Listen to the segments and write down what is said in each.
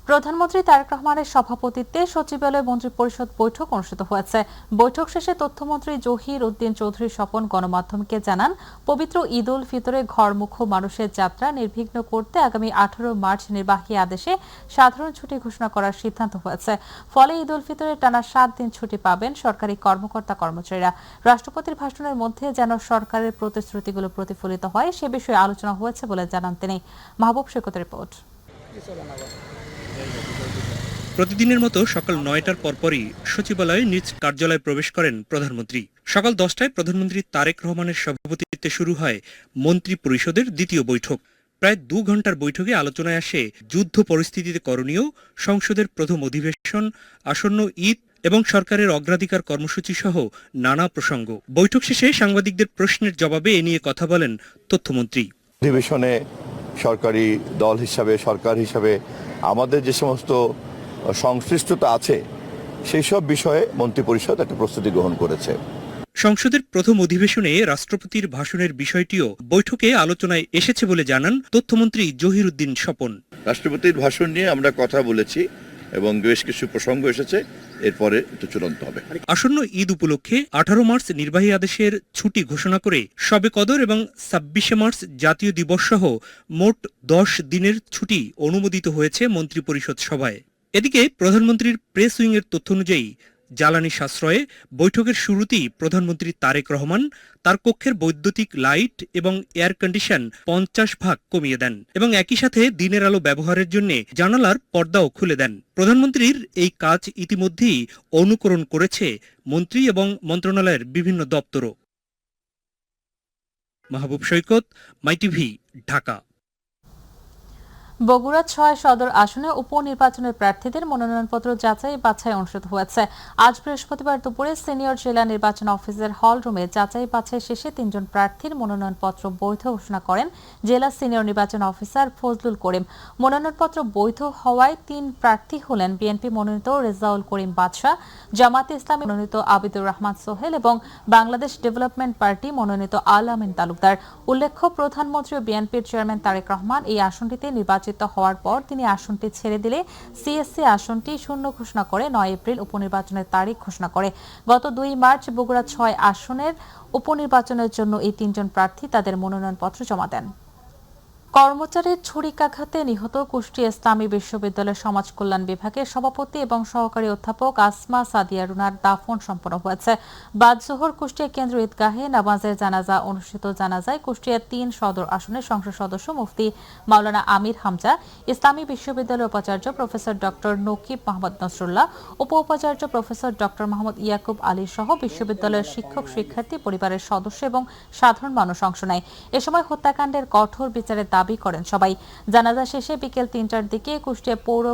প্রধানমন্ত্রী তারেক রহমানের সভাপতিত্বে সচিবালয় মন্ত্রিপরিষদ বৈঠক অনুষ্ঠিত হয়েছে। বৈঠক শেষে তথ্যমন্ত্রী জহির উদ্দিন চৌধুরী স্বপন গণমাধ্যমকে জানান, পবিত্র ঈদ উল ফিতরে ঘরমুখো মানুষের যাত্রা নির্বিঘ্ন করতে আগামী 18 মার্চ নির্বাহী আদেশে সাধারণ ছুটি ঘোষণা করার সিদ্ধান্ত হয়েছে। ফলে ঈদ উল ফিতরে টানা 7 দিন ছুটি পাবেন সরকারি কর্মকর্তা কর্মচারীরা। রাষ্ট্রপতির ভাষণের মধ্যে যেন সরকারের প্রতিশ্রুতিগুলো প্রতিফলিত হয় সে বিষয়ে আলোচনা হয়েছে বলে জানান তিনি। মাহবুব সৈকতের রিপোর্ট। প্রতিদিনের মতো সকাল 9টার পরপরই সচিবালয়ে নিজ কার্যালয়ে প্রবেশ করেন প্রধানমন্ত্রী। সকাল 10টায় প্রধানমন্ত্রী তারেক রহমানের সভাপতিত্বে শুরু হয় মন্ত্রী পরিষদের দ্বিতীয় বৈঠক। প্রায় 2 ঘন্টার বৈঠকে আলোচনায় আসে যুদ্ধ পরিস্থিতিতে করণীয়, সংসদের প্রথম অধিবেশন, আসন্ন ঈদ এবং সরকারের অগ্রাধিকার কর্মসূচি সহ নানা প্রসঙ্গ। বৈঠক শেষে সাংবাদিকদের প্রশ্নের জবাবে এ নিয়ে কথা বলেন তথ্যমন্ত্রী। অধিবেশনে সরকারি দল হিসাবে, সরকার হিসাবে আমাদের যে সমস্ত সংশ্লিষ্টতা আছে সেই সব বিষয়ে মন্ত্রিপরিষদ একটা প্রস্তুতি গ্রহণ করেছে। সংসদের প্রথম অধিবেশনে রাষ্ট্রপতির ভাষণের বিষয়টিও বৈঠকে আলোচনায় এসেছে বলে জানান তথ্যমন্ত্রী জহির উদ্দিন স্বপন। রাষ্ট্রপতির ভাষণ নিয়ে আমরা কথা বলেছি এবং বেশ কিছু প্রসঙ্গ এসেছে, এরপরে এটা চূড়ান্ত হবে। আসন্ন ঈদ উপলক্ষে 18 মার্চ নির্বাহী আদেশের ছুটি ঘোষণা করে শবে কদর এবং 26শে মার্চ জাতীয় দিবস সহ মোট 10 দিনের ছুটি অনুমোদিত হয়েছে মন্ত্রিপরিষদ সভায়। এদিকে প্রধানমন্ত্রীর প্রেস উইংয়ের তথ্য অনুযায়ী জ্বালানি সাশ্রয়ে বৈঠকের শুরুতেই প্রধানমন্ত্রী তারেক রহমান তার কক্ষের বৈদ্যুতিক লাইট এবং এয়ার কন্ডিশন 50 ভাগ কমিয়ে দেন এবং একই সাথে দিনের আলো ব্যবহারের জন্য জানালার পর্দাও খুলে দেন। প্রধানমন্ত্রীর এই কাজ ইতিমধ্যেই অনুকরণ করেছে মন্ত্রী এবং মন্ত্রণালয়ের বিভিন্ন দপ্তরও। মাহবুব সৈকত, মাইটিভি, ঢাকা। বগুড়া 6 সদর আসনে উপনির্বাচনের প্রার্থীদের মনোনয়নপত্র যাচাই বাছাই অনুষ্ঠিত হয়েছে। আজ বৃহস্পতিবার দুপুরে সিনিয়র জেলা নির্বাচন অফিসার হল রুমে যাচাই বাছাই শেষে 3 জন প্রার্থীর মনোনয়নপত্র বৈধ ঘোষণা করেন জেলা সিনিয়র নির্বাচন অফিসার ফজলুল করিম। মনোনয়নপত্র বৈধ হওয়ায় 3 প্রার্থী হলেন বিএনপি মনোনীত রেজাউল করিম বাদশা, জামাতে ইসলামী মনোনীত আবিদুর রহমান সোহেল এবং বাংলাদেশ ডেভেলপমেন্ট পার্টি মনোনীত আল আমিন তালুকদার। উল্লেখ্য, প্রধানমন্ত্রী ও বিএনপির চেয়ারম্যান তারেক রহমান এই আসনটিতে নির্বাচিত হওয়ার পর তিনি আসনটি ছেড়ে দিলে সিএসসি আসনটি শূন্য ঘোষণা করে 9 এপ্রিল উপনির্বাচনের তারিখ ঘোষণা করে। গত 2 মার্চ বগুড়া 6 আসনের উপনির্বাচনের জন্য এই 3 জন প্রার্থী তাদের মনোনয়নপত্র জমা দেন। কর্মচারীর ছুরিকাঘাতে নিহত কুষ্টিয়া ইসলামী বিশ্ববিদ্যালয়ের সমাজ কল্যাণ বিভাগের সভাপতি এবং সহকারী অধ্যাপক আসমা সাদিয়া রুনার দাফন সম্পন্ন হয়েছে। বাদ জোহর কুষ্টিয়া কেন্দ্র ঈদগাহে নামাজের জানাজা অনুষ্ঠিত। জানাজায় কুষ্টিয়া 3 সদর আসনের সংসদ সদস্য মুফতি মাওলানা আমির হামজা, ইসলামী বিশ্ববিদ্যালয়ের উপাচার্য প্রফেসর ডক্টর নকিব মোহাম্মদ নসরুল্লাহ, উপাচার্য প্রফেসর ডক্টর মোহাম্মদ ইয়াকুব আলী সহ বিশ্ববিদ্যালয়ের শিক্ষক, শিক্ষার্থী, পরিবারের সদস্য এবং সাধারণ মানুষ অংশ নেয়। এ সময় হত্যাকাণ্ডের কঠোর বিচারের দাবি করেন সবাই। জানাজা শেষে বিকেল 3টার দিকে কুষ্টিয়া পৌর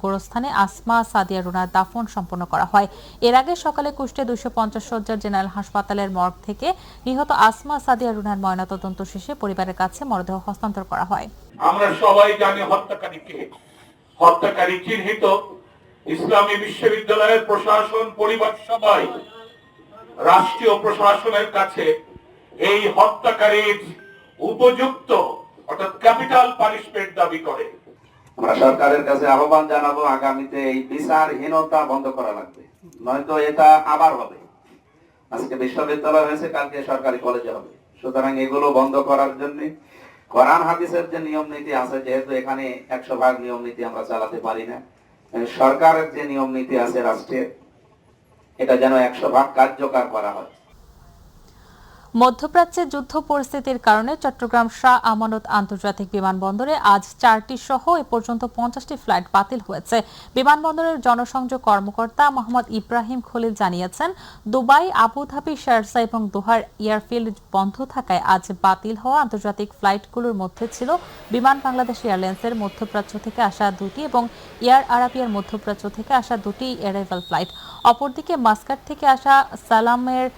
গোরস্থানে আসমা সাদিয়া রুনার দাফন সম্পন্ন করা হয়। এর আগে সকালে কুষ্টিয়া 250 শয্যার জেনারেল হাসপাতালের মর্গ থেকে নিহত আসমা সাদিয়া রুনার ময়নাতদন্ত শেষে পরিবারের কাছে মরদেহ হস্তান্তর করা হয়। আমরা সবাই জানি হত্যাকারীকে। হত্যাকারী চিহ্নিত। ইসলামী বিশ্ববিদ্যালয়ের প্রশাসন, পরিবার সবাই রাষ্ট্রীয় প্রশাসনের কাছে এই হত্যাকারীর উপযুক্ত অর্থাৎ ক্যাপিটাল পানিশমেন্ট দাবি করে। আমরা সরকারের কাছে আহ্বান জানাবো, আগামীতে এই বিচারহীনতা বন্ধ করা লাগবে, নয়তো এটা আবার হবে। আজকে বিশ্ববিদ্যালয় হয়েছে, কালকে সরকারি কলেজে হবে। সুতরাং এগুলো বন্ধ করার জন্য কোরআন হাদিসের যে নিয়ম নীতি আছে, যেহেতু এখানে 100% নিয়ম নীতি আমরা চালাতে পারি না, সরকারের যে নিয়ম নীতি আছে রাষ্ট্রের, এটা যেন 100% কার্যকর করা হয়। মধ্যপ্রাচ্যে যুদ্ধ পরিস্থিতির কারণে চট্টগ্রাম শাহ আমানত আন্তর্জাতিক বিমানবন্দরে আজ 4টি সহ এ পর্যন্ত 50টি ফ্লাইট বাতিল হয়েছে। বিমানবন্দরের জনসংযোগ কর্মকর্তা মোহাম্মদ ইব্রাহিম খলিল জানিয়েছেন, দুবাই, আবুধাবি, শারজা এবং দোহার এয়ারফিল্ড বন্ধ থাকায় আজ বাতিল হওয়া আন্তর্জাতিক ফ্লাইটগুলোর মধ্যে ছিল বিমান বাংলাদেশ এয়ারলাইন্সের মধ্যপ্রাচ্য থেকে আসা 2টি এবং এয়ার আরাবিয়ার মধ্যপ্রাচ্য থেকে আসা 2টি অ্যারাইভাল ফ্লাইট। অপরদিকে মাস্কাট থেকে আসা সালামের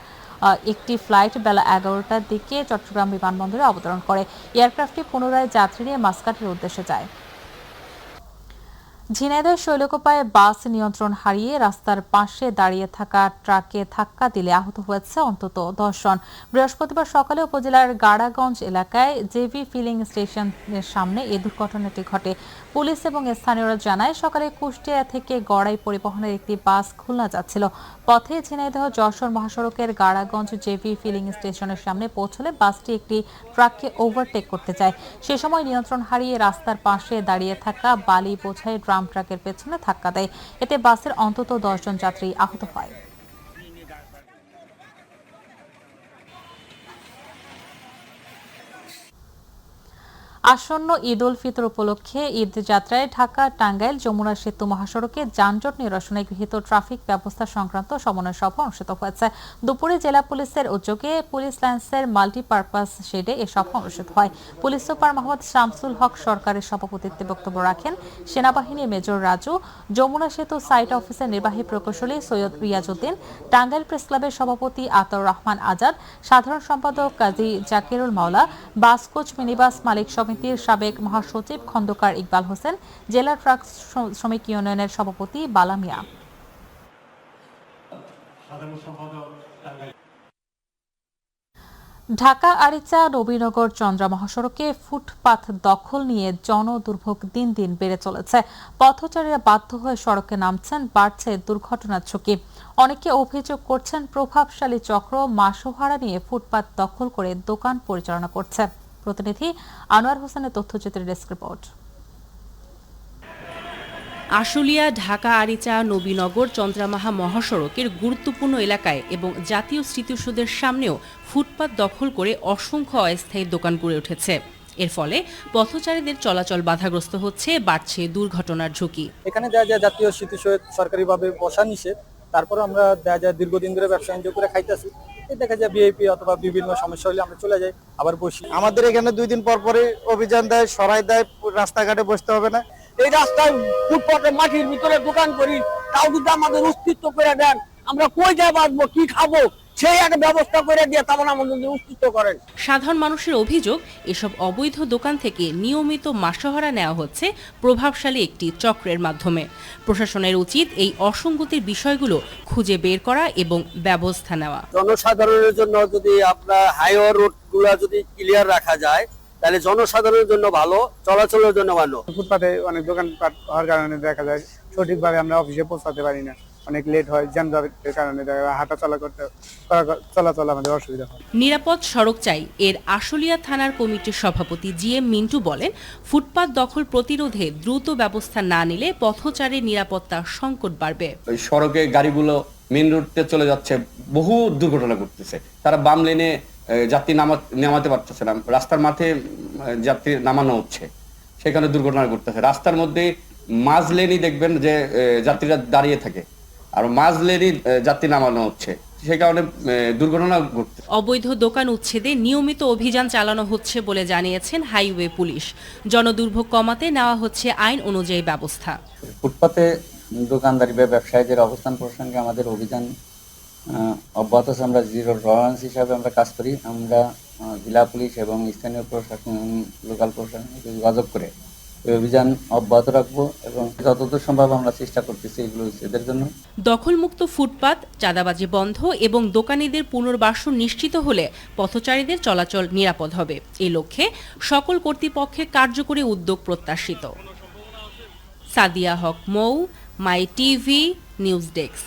একটি ফ্লাইট বেলা 11টার দিকে চট্টগ্রাম বিমানবন্দরে অবতরণ করে। এয়ারক্রাফটটি পুনরায় যাত্রী নিয়ে মাস্কাটের উদ্দেশ্যে যায়। ঝিনাইদহ শৈলকুপায় বাস নিয়ন্ত্রণ হারিয়ে রাস্তার পাশে দাঁড়িয়ে থাকা ট্রাকে ধাক্কা দিলে আহত হয়েছে অন্তত 10 জন। বৃহস্পতিবার সকালে উপজেলার গাড়াগঞ্জ এলাকায় জেভি ফিলিং স্টেশনের সামনে এই দুর্ঘটনাটি ঘটে। পুলিশ এবং স্থানীয়রা জানায়, সকালে কুষ্টিয়া থেকে গড়াই পরিবহনের একটি বাস খুলনা যাচ্ছিল। পথে ঝিনাইদহ যশোর মহাসড়কের গাড়াগঞ্জ জেভি ফিলিং স্টেশনের সামনে পৌঁছলে বাসটি একটি ট্রাককে ওভারটেক করতে চায়। সে সময় নিয়ন্ত্রণ হারিয়ে রাস্তার পাশে দাঁড়িয়ে থাকা বালি বোঝাই ড্রাম ট্রাকের পেছনে ধাক্কা দেয়। এতে বাসের অন্তত 10 জন যাত্রী আহত হয়। আসন্ন ঈদ উল ফিতর উপলক্ষে ঈদ যাত্রায় ঢাকা টাঙ্গাইল যমুনা সেতু মহাসড়কে যানজট নিরসনে গৃহীত ট্রাফিক ব্যবস্থা সংক্রান্ত সমন্বয় সভা অনুষ্ঠিত হয়েছে। দুপুরে জেলা পুলিশের উদ্যোগে পুলিশ লাইন্সের মাল্টিপারপাস শেডে এ সভা অনুষ্ঠিত হয়। পুলিশ সুপার মোহাম্মদ শামসুল হক সরকারের সভাপতিত্বে বক্তব্য রাখেন সেনাবাহিনী মেজর রাজু, যমুনা সেতু সাইট অফিসের নির্বাহী প্রকৌশলী সৈয়দ রিয়াজউদ্দিন, টাঙ্গাইল প্রেস ক্লাবের সভাপতি আতাউর রহমান আজাদ, সাধারণ সম্পাদক কাজী জাকিরুল মাওলা, বাস কোচ মিনিবাস মালিক সমিতির সাবেক মহাসচিব খন্দকার ইকবাল হোসেন, জেলা ট্রাক শ্রমিক ইউনিয়নের সভাপতি বালা মিয়া। ঢাকা আরিচা নবীনগর চন্দ্রা মহাসড়কে ফুটপাত দখল নিয়ে জনদুর্ভোগ দিন দিন বেড়ে চলেছে। পথচারীরা বাধ্য হয়ে সড়কে নামছেন, বাড়ছে দুর্ঘটনার ঝুঁকি। অনেকে অভিযোগ করছেন, প্রভাবশালী চক্র মাসোহারা নিয়ে ফুটপাত দখল করে দোকান পরিচালনা করছে। প্রতিনিধি আনোয়ার হোসেনের তথ্যচিত্রের ডেস্ক রিপোর্ট। আশুলিয়া ঢাকা আরিচা নবীনগর চন্দ্রামাহা মহাসড়কের গুরুত্বপূর্ণ এলাকায় এবং জাতীয় স্মৃতিসৌধের সামনেও ফুটপাত দখল করে অসংখ্য অস্থায়ী দোকান গড়ে উঠেছে। এর ফলে পথচারীদের চলাচল বাধাগ্রস্ত হচ্ছে, বাড়ছে দুর্ঘটনার ঝুঁকি। এখানে দেখা যায় জাতীয় স্মৃতিসৌধ সরকারিভাবে বসা নিষেধ, তারপর আমরা দেখা যায় দীর্ঘদিন ধরে ব্যবসা বাণিজ্য করে খাইতেছি। দেখা যায় ভিআইপি অথবা বিভিন্ন সমস্যা হলে আমরা চলে যাই, আবার বসি। আমাদের এখানে 2 দিন পর পরে অভিযান দেয়, সরাই দেয়, রাস্তাঘাটে বসতে হবে না। এই রাস্তায় ফুটপাতে মাটির ভিতরে দোকান করি, তাও যদি আমাদের অস্তিত্ব করে দেন, আমরা কই যাই বাঁচবো, কি খাবো, সেই একটা ব্যবস্থা করে দিয়ে তেমন আমাদের অস্তিত্ব করেন। সাধারণ মানুষের অভিযোগ, এসব অবৈধ দোকান থেকে নিয়মিত মাসোহারা নেওয়া হচ্ছে প্রভাবশালী একটি চক্রের মাধ্যমে। প্রশাসনের উচিত এই অসঙ্গতির বিষয়গুলো খুঁজে বের করা এবং ব্যবস্থা নেওয়া। জনসাধারণের জন্য যদি আপনার হাইওয়ে রোড গুলা যদি ক্লিয়ার রাখা যায়, তাহলে জনসাধারণের জন্য ভালো, চলাচলের জন্য ভালো। ফুটপাতে অনেক দোকানপাট হওয়ার কারণে দেখা যায় সঠিকভাবে আমরা অফিসে পৌঁছাতে পারি না, অনেক লেট হয়, যানজটের কারণে হাঁটা চলাচল আমাদের অসুবিধা হয়। নিরাপদ সড়ক চাই এর আশুলিয়া থানার কমিটির সভাপতি জিএম মিন্টু বলেন, ফুটপাত দখল প্রতিরোধে দ্রুত ব্যবস্থা না নিলে পথচারীর নিরাপত্তা সংকট বাড়বে। সড়কে গাড়িগুলো মেইন রোডে চলে যাচ্ছে, বহু দুর্ঘটনা ঘটতেছে। তারা বাম লেনে যাত্রী নামাতে পারতেছে না, রাস্তার মাঠে যাত্রী নামানো হচ্ছে, সেখানে দুর্ঘটনা ঘটতেছে। রাস্তার মধ্যে মাঝ লেনই দেখবেন যে যাত্রীরা দাঁড়িয়ে থাকে, আর মাঝ লেনই যাত্রী নামানো হচ্ছে, সে কারণে দুর্ঘটনা ঘটছে। অবৈধ দোকান উচ্ছেদে নিয়মিত অভিযান চালানো হচ্ছে বলে জানিয়েছেন হাইওয়ে পুলিশ। জনদুর্ভোগ কমাতে নেওয়া হচ্ছে আইন অনুযায়ী ব্যবস্থা। ফুটপাতে দোকানদারি বা ব্যবসায়ীদের অবস্থান প্রসঙ্গে আমাদের অভিযান অব্যাহত আছে। আমরা জিরো টলারেন্স হিসাবে আমরা কাজ করি। আমরা জেলা পুলিশ এবং স্থানীয় প্রশাসন, লোকাল প্রশাসনকে যোগাযোগ করে এই অভিযান অব্যাহত রাখবো এবং যতদূর সম্ভব আমরা চেষ্টা করতেছি এগুলো এদের জন্য। দখলমুক্ত ফুটপাত, চাঁদাবাজি বন্ধ এবং দোকানীদের পুনর্বাসন নিশ্চিত হলে পথচারীদের চলাচল নিরাপদ হবে। এই লক্ষ্যে সকল কর্তৃপক্ষের কার্যকরী উদ্যোগ প্রত্যাশিত। সাদিয়া হক মৌ, মাই টিভি, নিউজ ডেস্ক।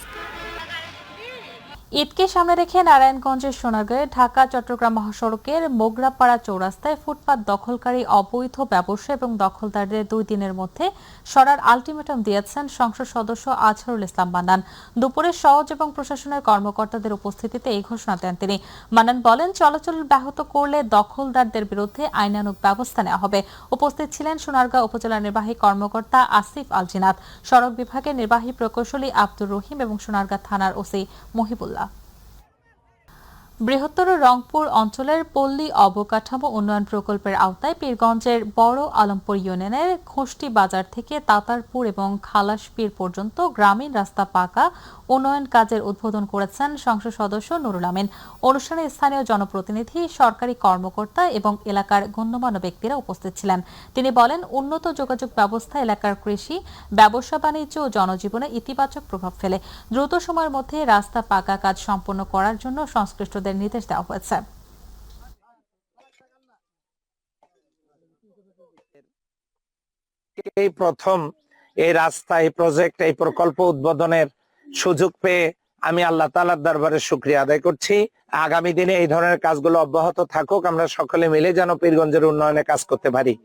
ঈদকে সামনে রেখে নারায়ণগঞ্জের সোনারগাঁয়ে ঢাকা চট্টগ্রাম মহাসড়কের মোগরাপাড়া চৌরাস্তায় ফুটপাত দখলকারী অবৈধ ব্যবসা এবং দখলদারদের 2 দিনের মধ্যে সরার আলটিমেটাম দিয়েছেন সংসদ সদস্য আজহারুল ইসলাম মান্নান। দুপুরে সওজ এবং প্রশাসনের কর্মকর্তাদের উপস্থিতিতে এই ঘোষণা দেন তিনি। মান্নান বলেন, চলাচল ব্যাহত করলে দখলদারদের বিরুদ্ধে আইনানুগ ব্যবস্থা নেওয়া হবে। উপস্থিত ছিলেন সোনারগাঁ উপজেলা নির্বাহী কর্মকর্তা আসিফ আল জিনাত, সড়ক বিভাগের নির্বাহী প্রকৌশলী আব্দুর রহিম এবং সোনারগাঁ থানার ওসি মহিবুল্লাহ। বৃহত্তর রংপুর অঞ্চলের পল্লী অবকাঠামো উন্নয়ন প্রকল্পের আওতায় পীরগঞ্জের বড় আলমপুর ইউনিয়নের খুষ্টি বাজার থেকে তাতারপুর এবং খালাসপীর পর্যন্ত গ্রামীণ রাস্তা পাকা উন্নয়ন কাজের উদ্বোধন করেছেন সংসদ সদস্য নুরুল আমিন। অনুষ্ঠানে স্থানীয় জনপ্রতিনিধি, সরকারি কর্মকর্তা এবং এলাকার গণ্যমান্য ব্যক্তিরা উপস্থিত ছিলেন। তিনি বলেন, উন্নত যোগাযোগ ব্যবস্থা এলাকার কৃষি, ব্যবসা বাণিজ্য ও জনজীবনে ইতিবাচক প্রভাব ফেলে। দ্রুত সময়ের মধ্যে রাস্তা পাকা কাজ সম্পন্ন করার জন্য সংশ্লিষ্টদের নির্দেশ দেওয়া হয়েছে। এই প্রথম এই রাস্তা, এই প্রজেক্ট, এই প্রকল্প উদ্বোধনের সুযোগ পেয়ে আমি আল্লাহ তাআলার দরবারে শুকরিয়া আদায় করছি। আগামী দিনে এই ধরনের কাজগুলো অব্যাহত থাকুক, আমরা সকলে মিলে যেন পীরগঞ্জের উন্নয়নে কাজ করতে পারি।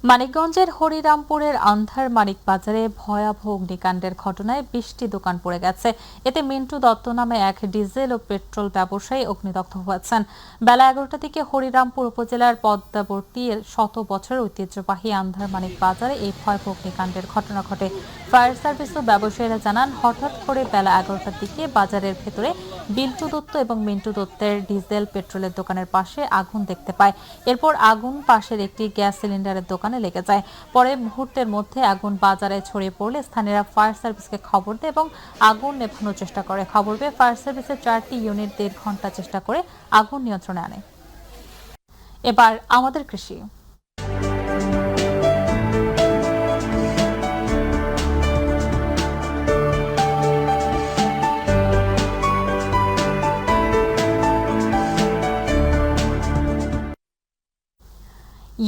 মানিকগঞ্জের হরিরামপুরের আন্ধার মানিক বাজারে ভয়াবহ অগ্নিকাণ্ডের ঘটনায় 20টি দোকান পড়ে গেছে। এতে মিন্টু দত্ত নামে এক ডিজেল ও পেট্রোল ব্যবসায়ী অগ্নিদগ্ধ হয়েছেন। বেলা 11টা থেকে হরিরামপুর উপজেলার পদ্মাবর্তী 100 বছরের ঐতিহ্যবাহী আন্ধার মানিক বাজারে এই ভয়াবহ অগ্নিকাণ্ডের ঘটনা ঘটে। ফায়ার সার্ভিস ও ব্যবসায়ীরা জানান, হঠাৎ করে বেলা 11টার দিকে বাজারের ভেতরে বিল্টু দত্ত এবং মিন্টু দত্তের ডিজেল পেট্রোলের দোকানের পাশে আগুন দেখতে পায়। এরপর আগুন পাশের একটি গ্যাস সিলিন্ডারের দোকানে লেগে যায়। পরে মুহূর্তের মধ্যে আগুন বাজারে ছড়িয়ে পড়লে স্থানীয়রা ফায়ার সার্ভিসকে খবর দেয় এবং আগুন নেভানোর চেষ্টা করে। খবর পেয়ে ফায়ার সার্ভিসের 4টি ইউনিট 1.5 ঘন্টা চেষ্টা করে আগুন নিয়ন্ত্রণে আনে। এবার আমাদের কৃষি।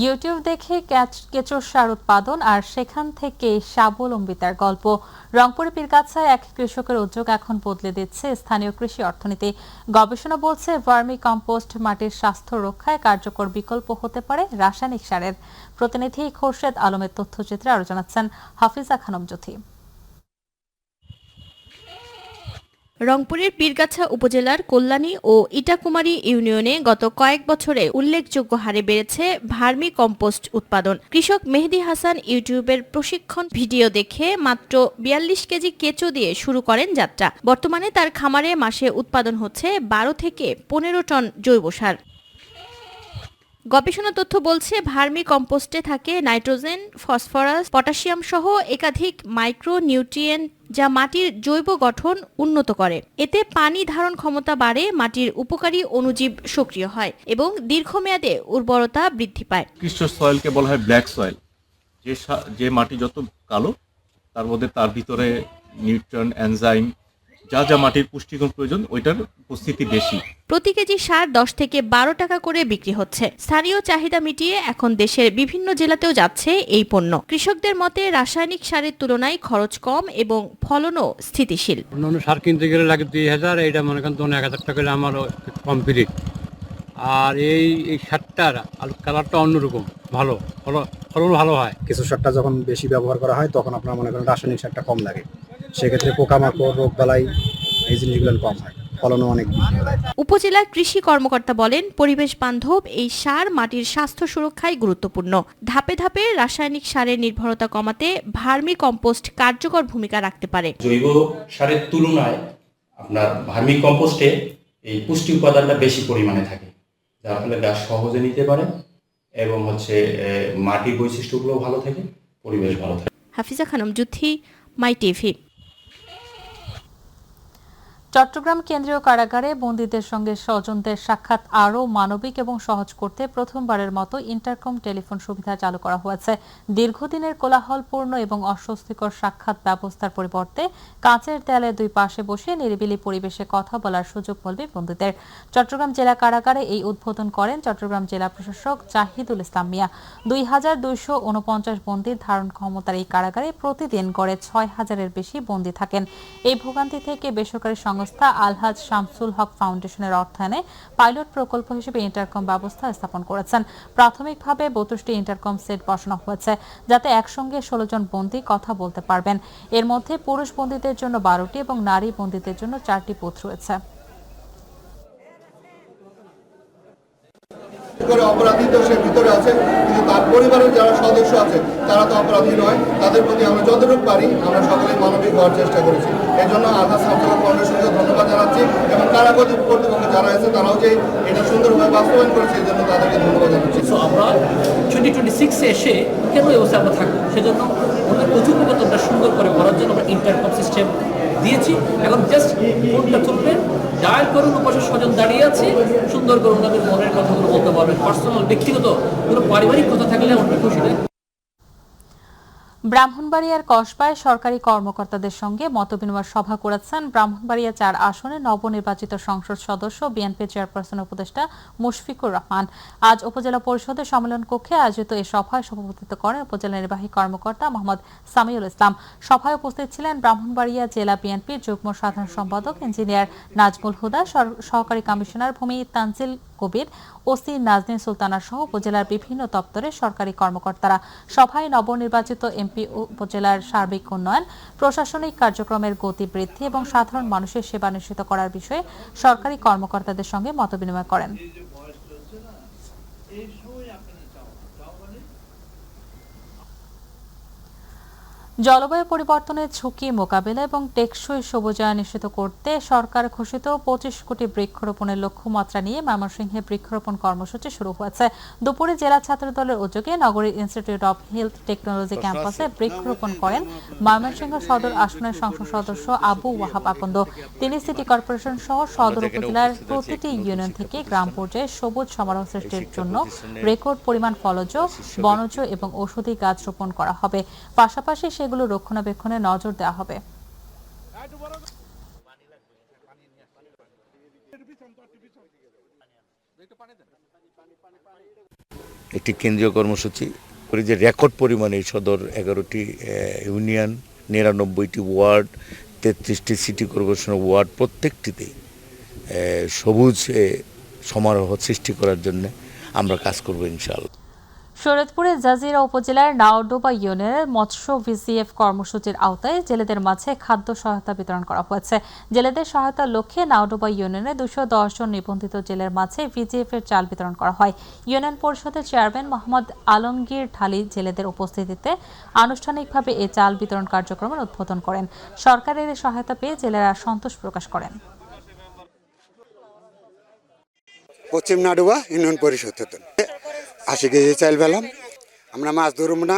ইউটিউব দেখে কেঁচোর সার উৎপাদন আর সেখান থেকে স্বাবলম্বিতার গল্প। রংপুরের পীরগাছায় এক কৃষকের উদ্যোগ এখন বদলে দিচ্ছে স্থানীয় কৃষি অর্থনীতি। গবেষণা বলছে, ভার্মি কম্পোস্ট মাটির স্বাস্থ্য রক্ষায় কার্যকর বিকল্প হতে পারে রাসায়নিক সারের। প্রতিনিধি খোরশেদ আলমের তথ্যচিত্রে আরো জানাচ্ছেন হাফিজা খানম জ্যোতি। রংপুরের পীরগাছা উপজেলার কল্যাণী ও ইটাকুমারী ইউনিয়নে গত কয়েক বছরে উল্লেখযোগ্য হারে বেড়েছে ভার্মি কম্পোস্ট উৎপাদন। কৃষক মেহেদি হাসান ইউটিউবের প্রশিক্ষণ ভিডিও দেখে মাত্র 42 কেজি কেঁচো দিয়ে শুরু করেন যাত্রা। বর্তমানে তার খামারে মাসে উৎপাদন হচ্ছে 12 থেকে 15 টন জৈব সার। গবেষণা তথ্য বলছে, ভার্মি কম্পোস্টে থাকে নাইট্রোজেন, ফসফরাস, পটাশিয়াম সহ একাধিক মাইক্রো নিউট্রিয়েন্ট যা মাটির জৈব গঠন উন্নত করে। এতে পানি ধারণ ক্ষমতা বাড়ে, মাটির উপকারী অণুজীব সক্রিয় হয় এবং দীর্ঘমেয়াদে উর্বরতা বৃদ্ধি পায়। কৃষ্ণ সয়েলকে বলা হয় ব্ল্যাক সয়েল। যে মাটি যত কালো তার মধ্যে তার ভিতরে নিউট্রিয়েন্ট, এনজাইম, যা যা মাটির পুষ্টিগুণ প্রয়োজন ওইটার উপস্থিতি বেশি। প্রতি কেজি সার 10 থেকে 12 টাকা করে বিক্রি হচ্ছে। স্থানীয় চাহিদা মিটিয়ে এখন দেশের বিভিন্ন জেলাতেও যাচ্ছে এই পণ্য। কৃষকদের মতে, রাসায়নিক সারের তুলনায় খরচ কম এবং ফলনও স্থিতিশীল। অন্যান্য সার কিনতে গেলে লাগে 2000, এইটা মনে করেন 1000 টাকা হলে আমার কমপ্লিট। আর এই সারটার কালারটা অন্যরকম, ভালো ফলন ভালো হয়। কিছু সারটা যখন বেশি ব্যবহার করা হয় তখন আপনার মনে করেন রাসায়নিক সারটা কম লাগে, সেক্ষেত্রে পোকামাকড়, রোগ বালাই এই জিনিসগুলো কম হয়, ফলনও অনেক। উপজেলা কৃষি কর্মকর্তা বলেন, পরিবেশ বান্ধব এই সার মাটির স্বাস্থ্য সুরক্ষায় গুরুত্বপূর্ণ। ধাপে ধাপে রাসায়নিক সারের নির্ভরতা কমাতে ভার্মি কম্পোস্ট কার্যকর ভূমিকা রাখতে পারে। জৈব সারের তুলনায় আপনার ভার্মি কম্পোস্টে এই পুষ্টি উপাদানটা বেশি পরিমাণে থাকে, যার ফলে গাছ সহজে নিতে পারে এবং মাটির বৈশিষ্ট্যগুলো ভালো থাকে, পরিবেশ ভালো থাকে। হাফিজা খানম জ্যোতি, মাই টিভি। চট্টগ্রাম কেন্দ্রীয় কারাগারে বন্দীদের সঙ্গে স্বজনদের সাক্ষাৎ আরও মানবিক এবং সহজ করতে প্রথমবারের মতো ইন্টারকম টেলিফোন সুবিধা চালু করা হয়েছে। দীর্ঘদিনের কোলাহলপূর্ণ এবং অস্বস্তিকর সাক্ষাৎ ব্যবস্থার পরিবর্তে কাঁচের দেয়ালে দুই পাশে বসে নিরিবিলি পরিবেশে কথা বলার সুযোগ মিলবে বন্দীদের। চট্টগ্রাম জেলা কারাগারে এই উদ্বোধন করেন চট্টগ্রাম জেলা প্রশাসক জাহিদুল ইসলাম মিয়া। 2249 বন্দীর ধারণ ক্ষমতার এই কারাগারে প্রতিদিন গড়ে 6000-এর বেশি বন্দী থাকেন। এই ভোগান্তি থেকে বেসরকারি সংস্থা আলহাজ শামসুল হক ফাউন্ডেশনের অর্থায়নে পাইলট প্রকল্প হিসেবে ইন্টারকম ব্যবস্থা স্থাপন করেছেন। প্রাথমিকভাবে 32টি ইন্টারকম সেট বসানো হয়েছে, যাতে একসঙ্গে 16 জন বন্দী কথা বলতে পারবেন। এর মধ্যে পুরুষ বন্দীদের জন্য 12টি এবং নারী বন্দীদের জন্য 4টি বুথ রয়েছে। করে অপরাধী তো সে ভিতরে আছে, কিন্তু তার পরিবারের যারা সদস্য আছে তারা তো অপরাধী নয়। তাদের প্রতি আমরা যতটুকু পারি আমরা সকলেই মানবিক হওয়ার চেষ্টা করেছি। এই জন্য আল্লাহ সামতলা ফাউন্ডেশনকে ধন্যবাদ জানাচ্ছি এবং কারা কর্তৃপক্ষ যারা আছে তারাও যে এটা সুন্দরভাবে বাস্তবায়ন করেছে এই জন্য তাদেরকে ধন্যবাদ জানাচ্ছি। আমরা 2026-এ এসে কেন এই অবস্থায় আমরা থাকবো, সেজন্য ওদের কথোপকথনটা সুন্দর করে করার জন্য আমরা ইন্টারকম সিস্টেম দিয়েছি। এখন জাস্ট ফোনটা তুলবেন, ডায়াল করুন, উপরে স্বজন দাঁড়িয়ে আছে, সুন্দর করে ওনাদের মনের কথাগুলো বলতে পারবেন। পার্সোনাল ব্যক্তিগত কোনো পারিবারিক কথা থাকলে আমরা খুশি নয়। ব্রাহ্মণবাড়িয়ার কসবায় সরকারি কর্মকর্তাদের সঙ্গে মতবিনিময় সভা করেছেন ব্রাহ্মণবাড়িয়া ৪ আসনে নবনির্বাচিত সংসদ সদস্য বিএনপি চেয়ারপারসন উপদেষ্টা মুশফিকুর রহমান। আজ উপজেলা পরিষদের সম্মেলন কক্ষে আয়োজিত এই সভায় সভাপতিত্ব করেন উপজেলা নির্বাহী কর্মকর্তা মোহাম্মদ সামিউল ইসলাম। সভায় উপস্থিত ছিলেন ব্রাহ্মণবাড়িয়া জেলা বিএনপির যুগ্ম সাধারণ সম্পাদক ইঞ্জিনিয়ার নাজমুল হুদা, সহকারী কমিশনার ভূমি তানজিল কবির, ওসি নাজনীন সুলতানা সহ উপজেলার বিভিন্ন দপ্তরের সরকারি কর্মকর্তারা। সভায় নবনির্বাচিত এমপি উপজেলার সার্বিক উন্নয়ন, প্রশাসনিক কার্যক্রমের গতি বৃদ্ধি এবং সাধারণ মানুষের সেবা নিশ্চিত করার বিষয়ে সরকারি কর্মকর্তাদের সঙ্গে মতবিনিময় করেন। জলবায়ু পরিবর্তনের ঝুঁকি মোকাবিলা এবং টেকসই সবুজায়ন নিশ্চিত করতে সরকার ঘোষিত 25 কোটি বৃক্ষরোপণের লক্ষ্যমাত্রা নিয়ে ময়মনসিংহে বৃক্ষরোপণ কর্মসূচি শুরু হয়েছে। দুপুরে জেলা ছাত্র দলের উদ্যোগে নগরীর ইনস্টিটিউট অব হেলথ টেকনোলজি ক্যাম্পাসে বৃক্ষরোপণ করেন ময়মনসিংহ সদর আসনের সংসদ সদস্য আবু ওয়াহাব আকন্দ। তিনি সিটি কর্পোরেশন সহ সদর উপজেলার প্রতিটি ইউনিয়ন থেকে গ্রাম পর্যায়ে সবুজ সমারোহ সৃষ্টির জন্য রেকর্ড পরিমাণ ফলজ, বনজ এবং ঔষধি গাছ রোপণ করা হবে। পাশাপাশি সেগুলো রক্ষণাবেক্ষণে নজর দেওয়া হবে। একটি কেন্দ্রীয় কর্মসূচি যে রেকর্ড পরিমাণে সদর 11টি ইউনিয়ন, 99টি ওয়ার্ড, 33টি সিটি কর্পোরেশনের ওয়ার্ড, প্রত্যেকটিতে সবুজ সমারোহ সৃষ্টি করার জন্য আমরা কাজ করব ইনশাআল্লাহ। শরীয়তপুরের জাজিরা উপজেলার নাওডোবা ইউনিয়নের মৎস্য ভিসিএফ কর্মসূচির আওতায় জেলেদের মাঝে খাদ্য সহায়তা বিতরণ করা হয়েছে। জেলেদের সহায়তার লক্ষ্যে নাওডোবা ইউনিয়নে 210 জন নিবন্ধিত জেলের মাঝে ভিজিএফ এর চাল বিতরণ করা হয়। ইউনিয়ন পরিষদের চেয়ারম্যান মোহাম্মদ আলমগীর ঢালি জেলেদের উপস্থিতিতে আনুষ্ঠানিকভাবে এই চাল বিতরণ কার্যক্রমের উদ্বোধন করেন। সরকারের এই সহায়তা পেয়ে জেলেরা সন্তোষ প্রকাশ করেন। পশ্চিম নাডুয়া ইউনিয়ন পরিষদ 80 কেজি চাল পেলাম। আমরা মাছ ধরব না।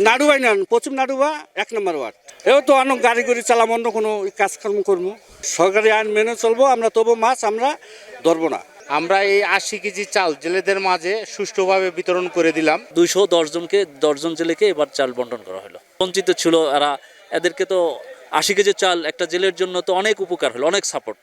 নাডুয়া ইউনিয়ন পশ্চিম নাডুয়া 1 নম্বর ওয়ার্ড। এও তো অন্য গাড়ি করে চালাম, অন্য কোনো কাজকর্ম করবো, সরকারি আইন মেনে চলবো আমরা, তবু মাছ আমরা ধরবো না। আমরা এই 80 কেজি চাল জেলেদের মাঝে সুষ্ঠুভাবে বিতরণ করে দিলাম। 210 জনকে 10 জন জেলেকে এবার চাল বন্টন করা হলো। বঞ্চিত ছিল এদেরকে তো 80 কেজি চাল একটা জেলের জন্য তো অনেক উপকার হলো, অনেক সাপোর্ট।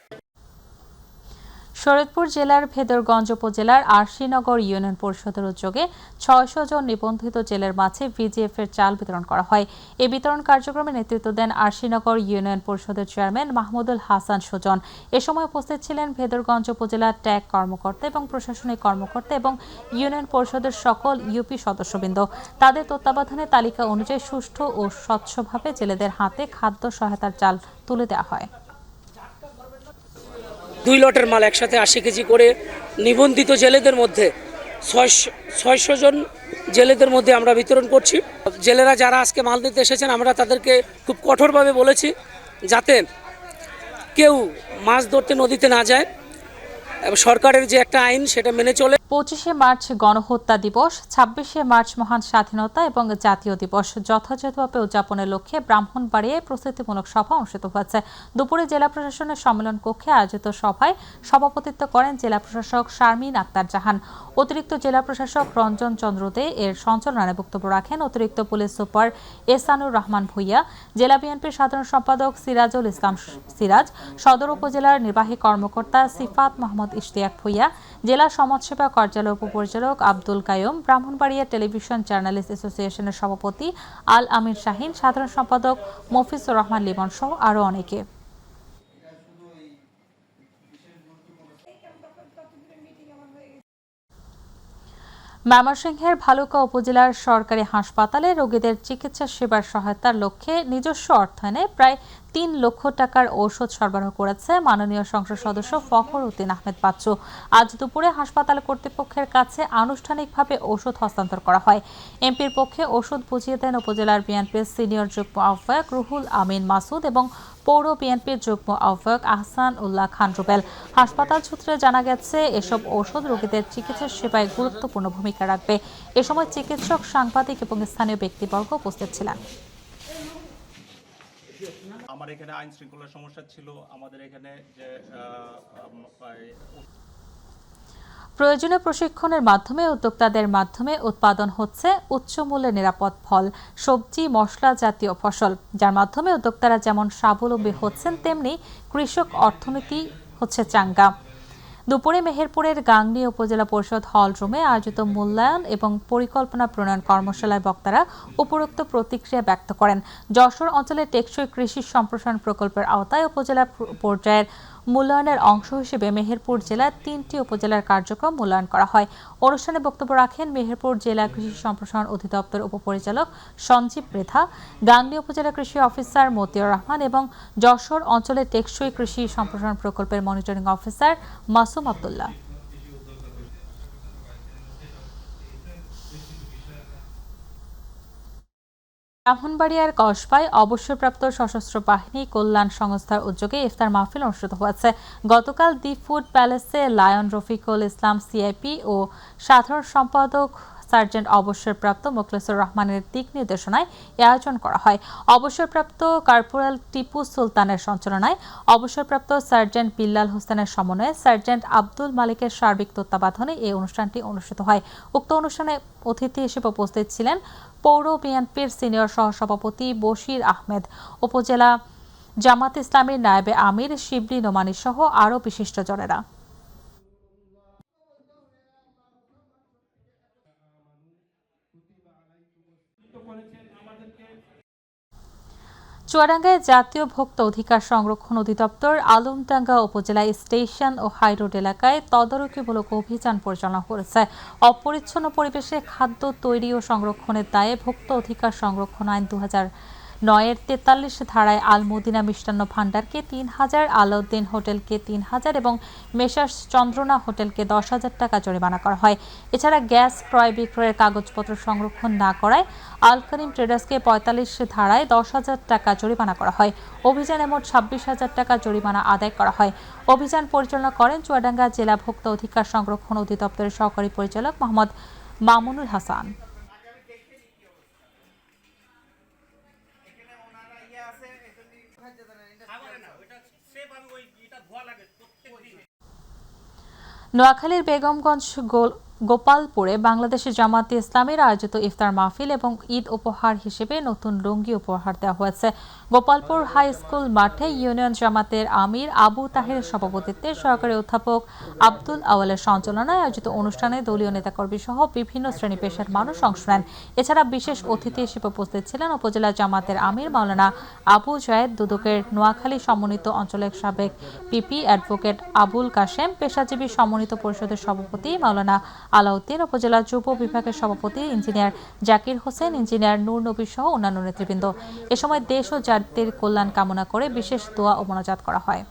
শরীয়তপুর জেলার ভেদরগঞ্জ উপজেলার আরশিনগর ইউনিয়ন পরিষদের উদ্যোগে 600 জন নিবন্ধিত জেলের মাঝে ভিজিএফ এর চাল বিতরণ করা হয়। এই বিতরণ কার্যক্রমে নেতৃত্ব দেন আরশিনগর ইউনিয়ন পরিষদের চেয়ারম্যান মাহমুদুল হাসান সুজন। এ সময় উপস্থিত ছিলেন ভেদরগঞ্জ উপজেলার ট্যাগ কর্মকর্তা এবং প্রশাসনিক কর্মকর্তা এবং ইউনিয়ন পরিষদের সকল ইউপি সদস্যবৃন্দ। তাদের তত্ত্বাবধানে তালিকা অনুযায়ী সুষ্ঠু ও স্বচ্ছভাবে জেলেদের হাতে খাদ্য সহায়তার চাল তুলে দেওয়া হয়। 2 লটের মাল একসাথে 80 কেজি করে নিবন্ধিত জেলেদের মধ্যে 600 জন জেলেদের মধ্যে আমরা বিতরণ করছি। জেলেরা যারা আজকে মাল দিতে এসেছেন আমরা তাদেরকে খুব কঠোরভাবে বলেছি যাতে কেউ মাছ ধরতে নদীতে না যায়, সরকারের যে একটা আইন সেটা মেনে চলে। 25শে মার্চ গণহত্যা দিবস, 26শে মার্চ মহান স্বাধীনতা এবং জাতীয় দিবস যথাযথভাবে উদযাপনের লক্ষ্যে ব্রাহ্মণবাড়িয়ায় প্রস্তুতিমূলক সভা অনুষ্ঠিত হয়েছে। দুপুরে জেলা প্রশাসনের সম্মেলন কক্ষে আয়োজিত সভায় সভাপতিত্ব করেন জেলা প্রশাসক শারমিন আক্তার জাহান। অতিরিক্ত জেলা প্রশাসক রঞ্জন চন্দ্র দে এর সঞ্চালনায় বক্তব্য রাখেন অতিরিক্ত পুলিশ সুপার এহসানুর রহমান ভূঁইয়া, জেলা বিএনপির সাধারণ সম্পাদক সিরাজুল ইসলাম সিরাজ, সদর উপজেলার নির্বাহী কর্মকর্তা সিফাত মোহাম্মদ ইশতিয়াক ভূঁইয়া, জেলা সমাজসেবা কার্যালয় উপপরিচালক আব্দুল কায়ুম, ব্রাহ্মণবাড়িয়া টেলিভিশন জার্নালিস্ট অ্যাসোসিয়েশনের সভাপতি আল আমির শাহিন, সাধারণ সম্পাদক মফিজুর রহমান লিমন সহ আরও অনেকে। ময়মনসিংহের ভালুকা উপজেলার সরকারি হাসপাতালে রোগীদের চিকিৎসা সেবার সহায়তার লক্ষ্যে নিজস্ব অর্থায়নে প্রায় 3 লক্ষ টাকার ঔষধ সরবরাহ করেছে মাননীয় সংসদ সদস্য ফখর উদ্দিন আহমেদ বাচ্চু। আজ দুপুরে হাসপাতাল কর্তৃপক্ষের কাছে আনুষ্ঠানিকভাবে ঔষধ হস্তান্তর করা হয়। এমপির পক্ষে ওষুধ বুঝিয়ে দেন উপজেলার বিএনপির সিনিয়র যুগ্ম আহ্বায়ক রুহুল আমিন মাসুদ এবং পৌর বিএনপির যুগ্ম আহ্বায়ক আহসান উল্লাহ খান রুবেল। হাসপাতাল সূত্রে জানা গেছে, এসব ওষুধ রোগীদের চিকিৎসা সেবায় গুরুত্বপূর্ণ ভূমিকা রাখবে। এ সময় চিকিৎসক, সাংবাদিক এবং স্থানীয় ব্যক্তিবর্গ উপস্থিত ছিলেন। আমার এখানে আইন শৃঙ্খলার সমস্যা ছিল, আমাদের এখানে যে প্রয়োজনীয় প্রশিক্ষণের মাধ্যমে উদ্যোক্তাদের মাধ্যমে উৎপাদন হচ্ছে উচ্চ মূল্যে নিরাপদ ফল, সবজি, মশলা জাতীয় ফসল, যার মাধ্যমে উদ্যোক্তারা যেমন স্বাবলম্বী হচ্ছেন তেমনি কৃষক অর্থনীতি হচ্ছে চাঙ্গা। দুপুরে মেহেরপুরের গাংনী উপজেলা পরিষদ হল রুমে আয়োজিত মূল্যায়ন এবং পরিকল্পনা প্রণয়ন কর্মশালায় বক্তারা উপরোক্ত প্রতিক্রিয়া ব্যক্ত করেন। যশোর অঞ্চলে টেকসই কৃষি সম্প্রসারণ প্রকল্পের আওতায় উপজেলা পর্যায়ের মূল্যায়নের অংশ হিসেবে মেহেরপুর জেলার 3টি উপজেলার কার্যক্রম মূল্যায়ন করা হয়। অনুষ্ঠানে বক্তব্য রাখেন মেহেরপুর জেলা কৃষি সম্প্রসারণ অধিদপ্তর উপপরিচালক সঞ্জীব মৃধা, গাংনী উপজেলা কৃষি অফিসার মতিউর রহমান এবং যশোর অঞ্চলে টেকসই কৃষি সম্প্রসারণ প্রকল্পের মনিটরিং অফিসার মাসুম আব্দুল্লাহ। ব্রাহ্মণবাড়িয়ার কসবায় অবসরপ্রাপ্ত সশস্ত্র বাহিনী কল্যাণ সংস্থার উদ্যোগে ইফতার মাহফিল অনুষ্ঠিত হয়েছে। গতকাল দি ফুড প্যালেসে লায়ন রফিকুল ইসলাম সিআইপি ও সাধারণ সম্পাদক সার্জেন্ট অবসরপ্রাপ্ত মোখলেসুর রহমানের দিক নির্দেশনায় এ আয়োজন করা হয়। অবসরপ্রাপ্ত কর্পোরাল টিপু সুলতানের সঞ্চালনায়, অবসরপ্রাপ্ত সার্জেন্ট বিল্লাল হোসেনের সমন্বয়ে সার্জেন্ট আব্দুল মালিকের সার্বিক তত্ত্বাবধানে এই অনুষ্ঠানটি অনুষ্ঠিত হয়। উক্ত অনুষ্ঠানে অতিথি হিসেবে উপস্থিত ছিলেন পৌর বিএনপির সিনিয়র সহসভাপতি বশির আহমেদ, উপজেলা জামাত ইসলামীর নায়েবে আমির শিবলি নোমানী সহ আরও বিশিষ্টজনেরা। চুয়াডাঙ্গায় জাতীয় ভোক্তা অধিকার সংরক্ষণ অধিদপ্তর আলমডাঙ্গা উপজেলায় স্টেশন ও হাইরোড এলাকায় তদারকিমূলক অভিযান পরিচালনা করেছে। অপরিচ্ছন্ন পরিবেশে খাদ্য তৈরি ও সংরক্ষণের দায়ে ভোক্তা অধিকার সংরক্ষণ আইন 2009-এর 43 ধারায় আল মদিনা মিষ্টান্ন ভাণ্ডারকে 3000, আলাউদ্দিন হোটেলকে 3000 এবং মেসার্স চন্দ্রনা হোটেলকে 10,000 টাকা জরিমানা করা হয়। এছাড়া গ্যাস ক্রয় বিক্রয়ের কাগজপত্র সংরক্ষণ না করায় আল করিম ট্রেডার্সকে 45 ধারায় 10,000 টাকা জরিমানা করা হয়। অভিযানে মোট 26,000 টাকা জরিমানা আদায় করা হয়। অভিযান পরিচালনা করেন চুয়াডাঙ্গা জেলা ভোক্তা অধিকার সংরক্ষণ অধিদপ্তরের সহকারী পরিচালক মোহাম্মদ মামুনুল হাসান। নোয়াখালীর বেগমগঞ্জ গোপালপুরে বাংলাদেশের জামাতে ইসলামীর আয়োজিত ইফতার মাহফিল এবং ঈদ উপহার হিসেবে নতুন লুঙ্গি উপহার দেওয়া হয়েছে। গোপালপুর হাই স্কুল মাঠে ইউনিয়ন জামাতের আমির আবু তাহেরের সভাপতিত্বে সহকারী অধ্যাপক আব্দুল আওয়ালের সঞ্চালনায় আয়োজিত অনুষ্ঠানে দলীয় নেতাকর্মী সহ বিভিন্ন শ্রেণী পেশার মানুষ অংশ নেন। এছাড়া বিশেষ অতিথি হিসেবে উপস্থিত ছিলেন উপজেলা জামাতের আমির মাওলানা আবু জায়েদ, দুদকের নোয়াখালী সমন্বিত অঞ্চলের সাবেক পিপি অ্যাডভোকেট আবুল কাশেম, পেশাজীবী সমন্বিত পরিষদের সভাপতি মাওলানা আলাউদ্দিন, উপজেলা যুব বিভাগের সভাপতি ইঞ্জিনিয়ার জাকির হোসেন, ইঞ্জিনিয়ার নূর নবী সহ অন্যান্য নেতৃবৃন্দ। এ সময় দেশ ও জাতির কল্যাণ কামনা করে বিশেষ দোয়া ও মোনাজাত করা হয়।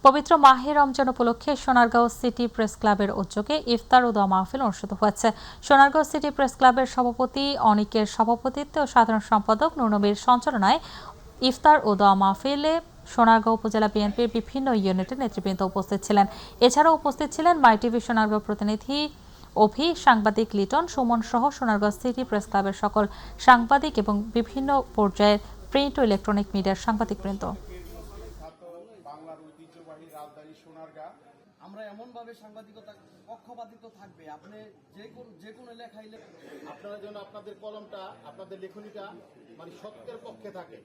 পবিত্র মাহে রমজান উপলক্ষে সোনারগাঁও সিটি প্রেস ক্লাবের উদ্যোগে ইফতার ও দোয়া মাহফিল অনুষ্ঠিত হয়েছে। সোনারগাঁও সিটি প্রেস ক্লাবের সভাপতি অনিকের সভাপতিত্বে ও সাধারণ সম্পাদক নূর নবীর সঞ্চালনায় ইফতার ও দোয়া মাহফিলে সোনারগাঁও উপজেলা বিএনপির বিভিন্ন ইউনিটের নেতৃবৃন্দ উপস্থিত ছিলেন। এছাড়াও উপস্থিত ছিলেন মাই টিভি সোনারগাঁও প্রতিনিধি অভি, সাংবাদিক লিটন, সুমন সহ সোনারগাঁও সিটি প্রেস ক্লাবের সকল সাংবাদিক এবং বিভিন্ন পর্যায়ের প্রিন্ট ও ইলেকট্রনিক মিডিয়ার সাংবাদিকবৃন্দ। আমরা এমন ভাবে সাংবাদিকতা পক্ষপাতিত্ব থাকবে, আপনি যে কোনো লেখাই আপনারা যেন আপনাদের কলমটা, আপনাদের লেখনীটা মানে সত্যের পক্ষে থাকে।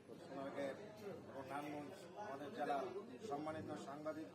আমাদের যারা সম্মানিত সাংবাদিক